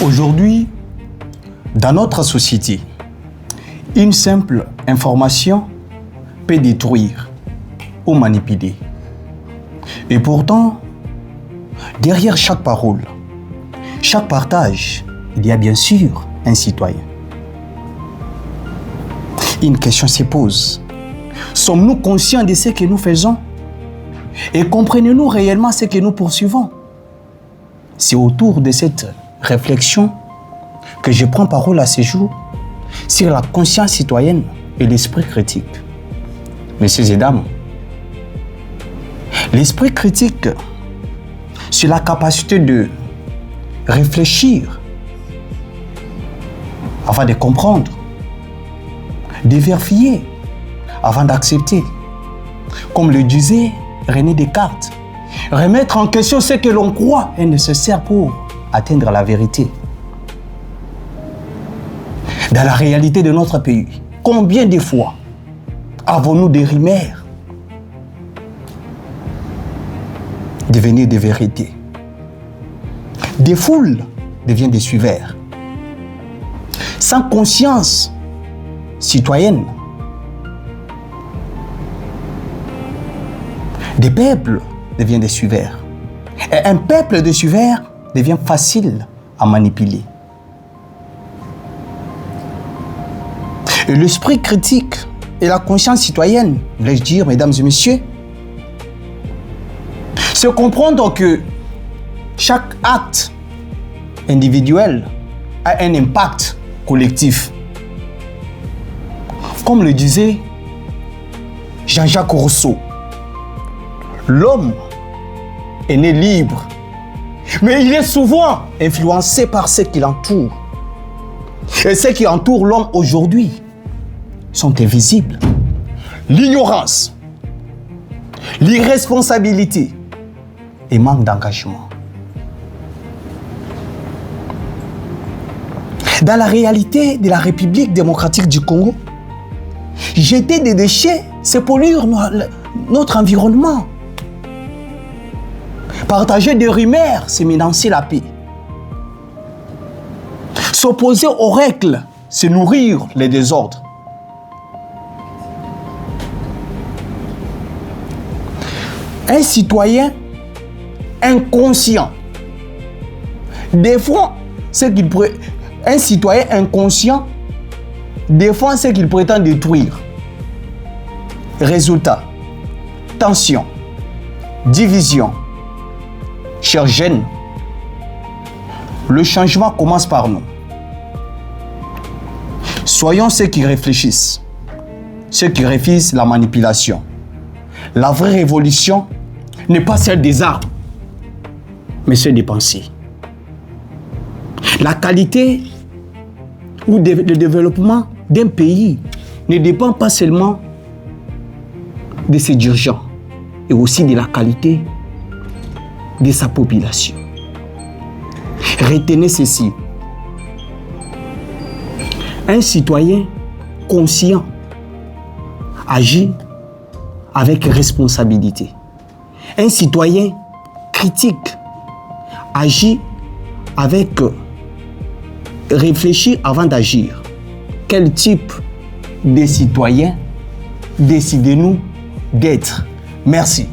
Aujourd'hui, dans notre société, une simple information peut détruire ou manipuler. Et pourtant, derrière chaque parole, chaque partage, il y a bien sûr un citoyen. Une question se pose. Sommes-nous conscients de ce que nous faisons? Et comprenez-nous réellement ce que nous poursuivons? C'est autour de cette réflexion que je prends parole à ce jour sur la conscience citoyenne et l'esprit critique. Messieurs et dames, l'esprit critique, c'est la capacité de réfléchir avant de comprendre, de vérifier avant d'accepter. Comme le disait René Descartes, remettre en question ce que l'on croit est nécessaire pour atteindre la vérité. Dans la réalité de notre pays, combien de fois avons-nous des rumeurs devenir des vérités? Des foules deviennent des suiveurs. Sans conscience citoyenne, des peuples deviennent des suiveurs. Et un peuple de suiveurs devient facile à manipuler. Et l'esprit critique et la conscience citoyenne, voulais-je dire, mesdames et messieurs, c'est comprendre que chaque acte individuel a un impact collectif. Comme le disait Jean-Jacques Rousseau, l'homme est né libre, mais il est souvent influencé par ce qui l'entoure. Et ce qui entoure l'homme aujourd'hui sont invisibles. L'ignorance, l'irresponsabilité et manque d'engagement. Dans la réalité de la République démocratique du Congo, jeter des déchets, c'est polluer notre environnement. Partager des rumeurs, c'est menacer la paix. S'opposer aux règles, c'est nourrir les désordres. Un citoyen inconscient défend ce qu'il un citoyen inconscient défend ce qu'il prétend détruire. Résultat, tension, division. Chers jeunes, le changement commence par nous. Soyons ceux qui réfléchissent, ceux qui refusent la manipulation. La vraie révolution n'est pas celle des armes, mais celle des pensées. La qualité ou le développement d'un pays ne dépend pas seulement de ses dirigeants, et aussi de la qualité de sa population. Retenez ceci. Un citoyen conscient agit avec responsabilité. Un citoyen critique agit avec réfléchir avant d'agir. Quel type de citoyen décidez-nous d'être? Merci.